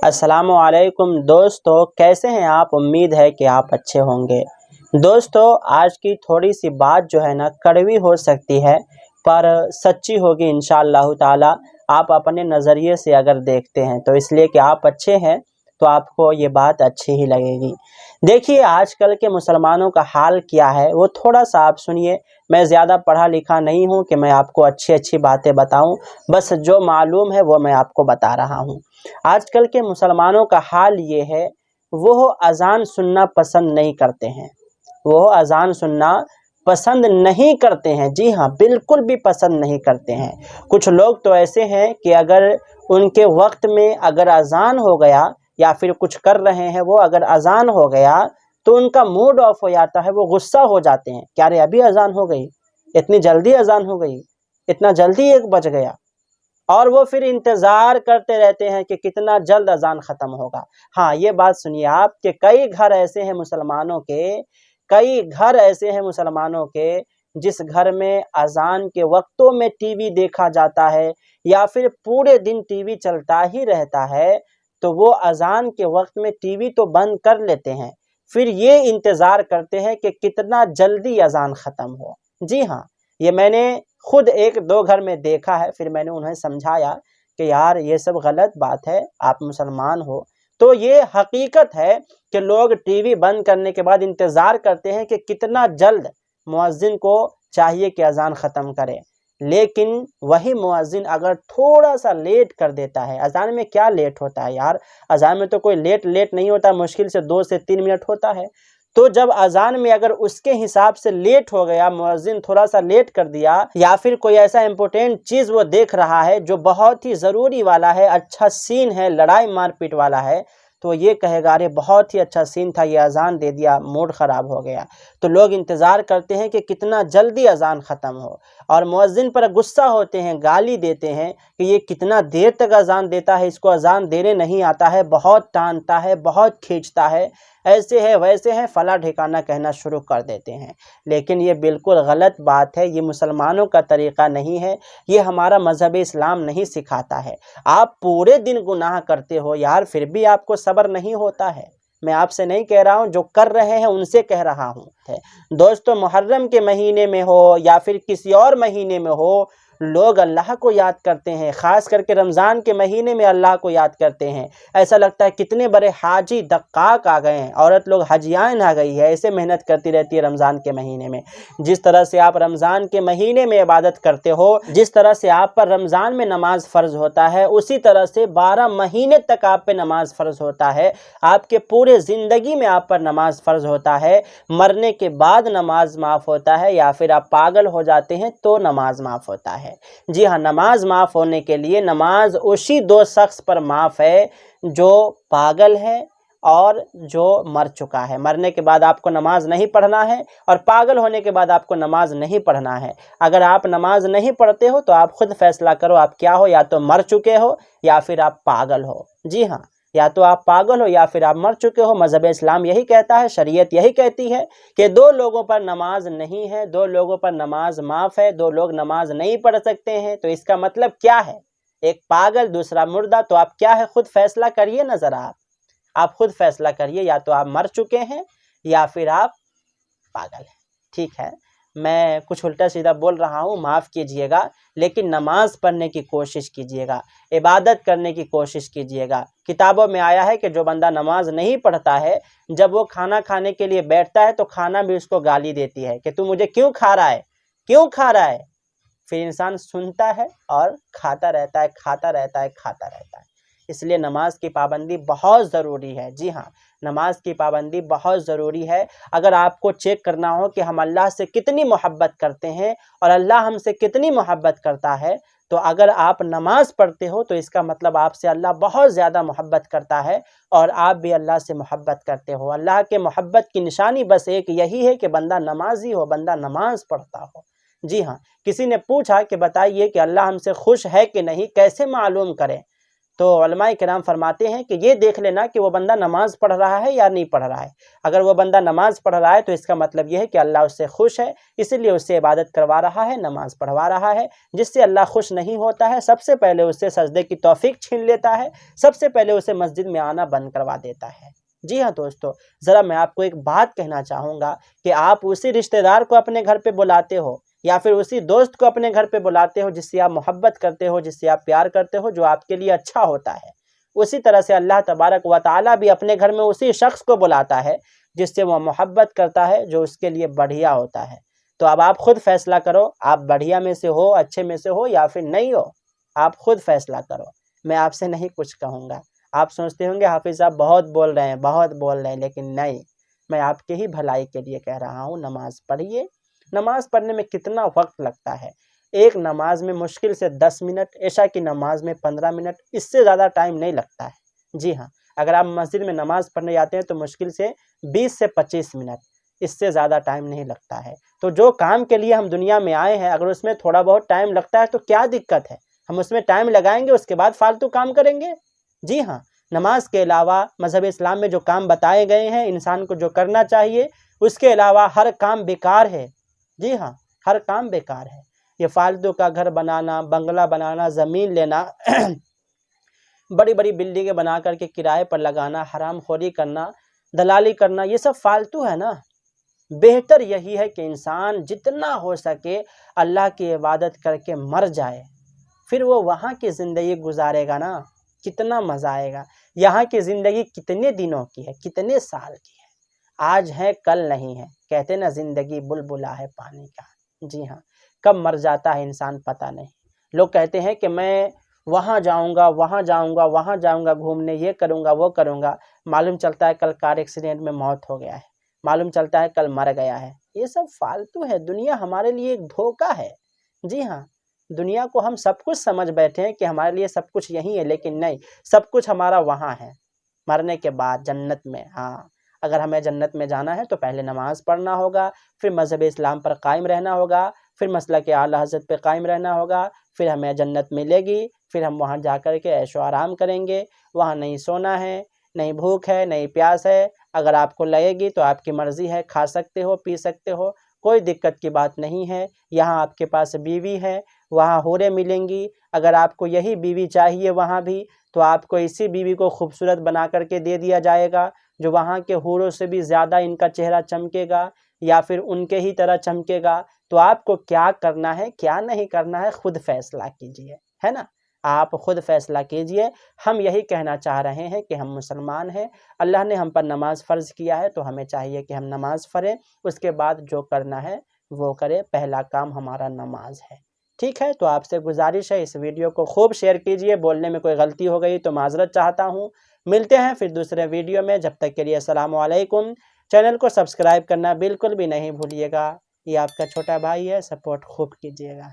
السلام علیکم دوستو، کیسے ہیں آپ؟ امید ہے کہ آپ اچھے ہوں گے۔ دوستو، آج کی تھوڑی سی بات جو ہے نا کڑوی ہو سکتی ہے، پر سچی ہوگی انشاءاللہ تعالی۔ آپ اپنے نظریے سے اگر دیکھتے ہیں تو اس لیے کہ آپ اچھے ہیں تو آپ کو یہ بات اچھی ہی لگے گی۔ دیکھیے آج کل کے مسلمانوں کا حال کیا ہے، وہ تھوڑا سا آپ سنیے۔ میں زیادہ پڑھا لکھا نہیں ہوں کہ میں آپ کو اچھی باتیں بتاؤں، بس جو معلوم ہے وہ میں آپ کو بتا رہا ہوں۔ آج کل کے مسلمانوں کا حال یہ ہے، وہ اذان سننا پسند نہیں کرتے ہیں۔ وہ اذان سننا پسند نہیں کرتے ہیں، جی ہاں، بالکل بھی پسند نہیں کرتے ہیں۔ کچھ لوگ تو ایسے ہیں کہ اگر ان کے وقت میں اگر اذان ہو گیا یا پھر کچھ کر رہے ہیں وہ، اگر اذان ہو گیا تو ان کا موڈ آف ہو جاتا ہے، وہ غصہ ہو جاتے ہیں۔ کیا رے ابھی اذان ہو گئی؟ اتنی جلدی اذان ہو گئی؟ اتنا جلدی 1 بج گیا؟ اور وہ پھر انتظار کرتے رہتے ہیں کہ کتنا جلد اذان ختم ہوگا۔ ہاں، یہ بات سنیے آپ کہ کئی گھر ایسے ہیں مسلمانوں کے جس گھر میں اذان کے وقتوں میں ٹی وی دیکھا جاتا ہے یا پھر پورے دن ٹی وی چلتا ہی رہتا ہے، تو وہ اذان کے وقت میں ٹی وی تو بند کر لیتے ہیں، پھر یہ انتظار کرتے ہیں کہ کتنا جلدی اذان ختم ہو۔ جی ہاں، یہ میں نے خود 1-2 گھر میں دیکھا ہے، پھر میں نے انہیں سمجھایا کہ یار یہ سب غلط بات ہے، آپ مسلمان ہو۔ تو یہ حقیقت ہے کہ لوگ ٹی وی بند کرنے کے بعد انتظار کرتے ہیں کہ کتنا جلد مؤذن کو چاہیے کہ اذان ختم کرے، لیکن وہی مؤذن اگر تھوڑا سا لیٹ کر دیتا ہے۔ اذان میں کیا لیٹ ہوتا ہے یار؟ اذان میں تو کوئی لیٹ نہیں ہوتا، مشکل سے 2 سے 3 منٹ ہوتا ہے۔ تو جب اذان میں اگر اس کے حساب سے لیٹ ہو گیا، مؤذن تھوڑا سا لیٹ کر دیا، یا پھر کوئی ایسا امپورٹنٹ چیز وہ دیکھ رہا ہے جو بہت ہی ضروری والا ہے، اچھا سین ہے، لڑائی مار پیٹ والا ہے، تو یہ کہے گا ارے بہت ہی اچھا سین تھا، یہ اذان دے دیا، موڈ خراب ہو گیا۔ تو لوگ انتظار کرتے ہیں کہ کتنا جلدی اذان ختم ہو، اور مؤذن پر غصہ ہوتے ہیں، گالی دیتے ہیں کہ یہ کتنا دیر تک اذان دیتا ہے، اس کو اذان دینے نہیں آتا ہے، بہت ٹانتا ہے، بہت کھینچتا ہے، ایسے ہے ویسے ہے، فلاں ٹھکانہ کہنا شروع کر دیتے ہیں۔ لیکن یہ بالکل غلط بات ہے، یہ مسلمانوں کا طریقہ نہیں ہے، یہ ہمارا مذہب اسلام نہیں سکھاتا ہے۔ آپ پورے دن گناہ کرتے ہو یار، پھر بھی آپ کو صبر نہیں ہوتا ہے؟ میں آپ سے نہیں کہہ رہا ہوں، جو کر رہے ہیں ان سے کہہ رہا ہوں۔ دوستو، محرم کے مہینے میں ہو یا پھر کسی اور مہینے میں ہو، لوگ اللہ کو یاد کرتے ہیں، خاص کر کے رمضان کے مہینے میں اللہ کو یاد کرتے ہیں۔ ایسا لگتا ہے کتنے بڑے حاجی دقاق آ گئے ہیں، عورت لوگ حجیان آ گئی ہے، ایسے محنت کرتی رہتی ہے رمضان کے مہینے میں۔ جس طرح سے آپ رمضان کے مہینے میں عبادت کرتے ہو، جس طرح سے آپ پر رمضان میں نماز فرض ہوتا ہے، اسی طرح سے 12 مہینے تک آپ پہ نماز فرض ہوتا ہے۔ آپ کے پورے زندگی میں آپ پر نماز فرض ہوتا ہے۔ مرنے کے بعد نماز معاف ہوتا ہے، یا پھر آپ پاگل ہو جاتے ہیں تو نماز معاف ہوتا ہے۔ جی ہاں، نماز معاف ہونے کے لیے نماز اسی 2 شخص پر معاف ہے جو پاگل ہے اور جو مر چکا ہے۔ مرنے کے بعد آپ کو نماز نہیں پڑھنا ہے، اور پاگل ہونے کے بعد آپ کو نماز نہیں پڑھنا ہے۔ اگر آپ نماز نہیں پڑھتے ہو تو آپ خود فیصلہ کرو آپ کیا ہو، یا تو مر چکے ہو یا پھر آپ پاگل ہو۔ جی ہاں، یا تو آپ پاگل ہو یا پھر آپ مر چکے ہو۔ مذہب اسلام یہی کہتا ہے، شریعت یہی کہتی ہے کہ 2 لوگوں پر نماز نہیں ہے، 2 لوگوں پر نماز معاف ہے، 2 لوگ نماز نہیں پڑھ سکتے ہیں۔ تو اس کا مطلب کیا ہے؟ ایک پاگل، دوسرا مردہ، تو آپ کیا ہے؟ خود فیصلہ کریے نا ذرا، آپ خود فیصلہ کریے، یا تو آپ مر چکے ہیں یا پھر آپ پاگل ہیں۔ ٹھیک ہے، میں کچھ الٹا سیدھا بول رہا ہوں، معاف کیجئے گا، لیکن نماز پڑھنے کی کوشش کیجئے گا، عبادت کرنے کی کوشش کیجئے گا۔ کتابوں میں آیا ہے کہ جو بندہ نماز نہیں پڑھتا ہے، جب وہ کھانا کھانے کے لیے بیٹھتا ہے تو کھانا بھی اس کو گالی دیتی ہے کہ تو مجھے کیوں کھا رہا ہے، کیوں کھا رہا ہے؟ پھر انسان سنتا ہے اور کھاتا رہتا ہے، کھاتا رہتا ہے، کھاتا رہتا ہے۔ اس لیے نماز کی پابندی بہت ضروری ہے۔ جی ہاں، نماز کی پابندی بہت ضروری ہے۔ اگر آپ کو چیک کرنا ہو کہ ہم اللہ سے کتنی محبت کرتے ہیں اور اللہ ہم سے کتنی محبت کرتا ہے، تو اگر آپ نماز پڑھتے ہو تو اس کا مطلب آپ سے اللہ بہت زیادہ محبت کرتا ہے، اور آپ بھی اللہ سے محبت کرتے ہو۔ اللہ کے محبت کی نشانی بس ایک یہی ہے کہ بندہ نمازی ہو، بندہ نماز پڑھتا ہو۔ جی ہاں، کسی نے پوچھا کہ بتائیے کہ اللہ ہم سے خوش ہے کہ نہیں، کیسے معلوم کریں؟ تو علماء کرام فرماتے ہیں کہ یہ دیکھ لینا کہ وہ بندہ نماز پڑھ رہا ہے یا نہیں پڑھ رہا ہے۔ اگر وہ بندہ نماز پڑھ رہا ہے تو اس کا مطلب یہ ہے کہ اللہ اس سے خوش ہے، اسی لیے اس سے عبادت کروا رہا ہے، نماز پڑھوا رہا ہے۔ جس سے اللہ خوش نہیں ہوتا ہے، سب سے پہلے اس سے سجدے کی توفیق چھین لیتا ہے، سب سے پہلے اسے مسجد میں آنا بند کروا دیتا ہے۔ جی ہاں دوستو، ذرا میں آپ کو ایک بات کہنا چاہوں گا کہ آپ اسی رشتہ دار کو اپنے گھر پہ بلاتے ہو یا پھر اسی دوست کو اپنے گھر پہ بلاتے ہو جس سے آپ محبت کرتے ہو، جس سے آپ پیار کرتے ہو، جو آپ کے لیے اچھا ہوتا ہے، اسی طرح سے اللہ تبارک و تعالیٰ بھی اپنے گھر میں اسی شخص کو بلاتا ہے جس سے وہ محبت کرتا ہے، جو اس کے لیے بڑھیا ہوتا ہے۔ تو اب آپ خود فیصلہ کرو، آپ بڑھیا میں سے ہو، اچھے میں سے ہو یا پھر نہیں ہو، آپ خود فیصلہ کرو۔ میں آپ سے نہیں کچھ کہوں گا۔ آپ سوچتے ہوں گے حافظ صاحب بہت بول رہے ہیں، بہت بول رہے ہیں، لیکن نہیں، میں آپ کے ہی بھلائی کے لیے کہہ رہا ہوں۔ نماز پڑھیے۔ نماز پڑھنے میں کتنا وقت لگتا ہے؟ ایک نماز میں مشکل سے 10 منٹ، عشاء کی نماز میں 15 منٹ، اس سے زیادہ ٹائم نہیں لگتا ہے۔ جی ہاں، اگر آپ مسجد میں نماز پڑھنے جاتے ہیں تو مشکل سے 20 سے 25 منٹ، اس سے زیادہ ٹائم نہیں لگتا ہے۔ تو جو کام کے لیے ہم دنیا میں آئے ہیں، اگر اس میں تھوڑا بہت ٹائم لگتا ہے تو کیا دقت ہے؟ ہم اس میں ٹائم لگائیں گے، اس کے بعد فالتو کام کریں گے۔ جی ہاں، نماز کے علاوہ مذہب اسلام میں جو کام بتائے گئے ہیں انسان کو جو کرنا چاہیے، اس کے علاوہ ہر کام بیکار ہے۔ جی ہاں، ہر کام بیکار ہے۔ یہ فالتو کا گھر بنانا، بنگلہ بنانا، زمین لینا، بڑی بڑی بلڈنگیں بنا کر کے کرائے پر لگانا، حرام خوری کرنا، دلالی کرنا، یہ سب فالتو ہے نا۔ بہتر یہی ہے کہ انسان جتنا ہو سکے اللہ کی عبادت کر کے مر جائے، پھر وہ وہاں کی زندگی گزارے گا نا، کتنا مزہ آئے گا۔ یہاں کی زندگی کتنے دنوں کی ہے، کتنے سال کی ہے، آج ہے کل نہیں ہے۔ کہتے نا زندگی بلبلا ہے پانی کا۔ جی ہاں، کب مر جاتا ہے انسان پتہ نہیں۔ لوگ کہتے ہیں کہ میں وہاں جاؤں گا، وہاں جاؤں گا، وہاں جاؤں گا گھومنے، یہ کروں گا، وہ کروں گا، معلوم چلتا ہے کل کار ایکسیڈنٹ میں موت ہو گیا ہے، معلوم چلتا ہے کل مر گیا ہے۔ یہ سب فالتو ہے۔ دنیا ہمارے لیے ایک دھوکہ ہے۔ جی ہاں، دنیا کو ہم سب کچھ سمجھ بیٹھے ہیں کہ ہمارے لیے سب کچھ یہی ہے، لیکن نہیں، سب کچھ ہمارا وہاں ہے، مرنے کے بعد جنت میں۔ ہاں، اگر ہمیں جنت میں جانا ہے تو پہلے نماز پڑھنا ہوگا، پھر مذہب اسلام پر قائم رہنا ہوگا، پھر مسلک اعلی حضرت پہ قائم رہنا ہوگا، پھر ہمیں جنت ملے گی، پھر ہم وہاں جا کر کے عیش و آرام کریں گے۔ وہاں نہیں سونا ہے، نہیں بھوک ہے، نہیں پیاس ہے۔ اگر آپ کو لگے گی تو آپ کی مرضی ہے، کھا سکتے ہو، پی سکتے ہو، کوئی دقت کی بات نہیں ہے۔ یہاں آپ کے پاس بیوی ہے، وہاں حوریں ملیں گی۔ اگر آپ کو یہی بیوی چاہیے وہاں بھی، تو آپ کو اسی بیوی کو خوبصورت بنا کر کے دے دیا جائے گا، جو وہاں کے حوروں سے بھی زیادہ ان کا چہرہ چمکے گا یا پھر ان کے ہی طرح چمکے گا۔ تو آپ کو کیا کرنا ہے، کیا نہیں کرنا ہے، خود فیصلہ کیجئے، ہے نا؟ آپ خود فیصلہ کیجئے۔ ہم یہی کہنا چاہ رہے ہیں کہ ہم مسلمان ہیں، اللہ نے ہم پر نماز فرض کیا ہے تو ہمیں چاہیے کہ ہم نماز پڑھیں، اس کے بعد جو کرنا ہے وہ کرے۔ پہلا کام ہمارا نماز ہے۔ ٹھیک ہے، تو آپ سے گزارش ہے اس ویڈیو کو خوب شیئر کیجئے۔ بولنے میں کوئی غلطی ہو گئی تو معذرت چاہتا ہوں۔ ملتے ہیں پھر دوسرے ویڈیو میں، جب تک کے لیے السلام علیکم۔ چینل کو سبسکرائب کرنا بالکل بھی نہیں بھولیے گا۔ یہ آپ کا چھوٹا بھائی ہے، سپورٹ خوب کیجئے گا۔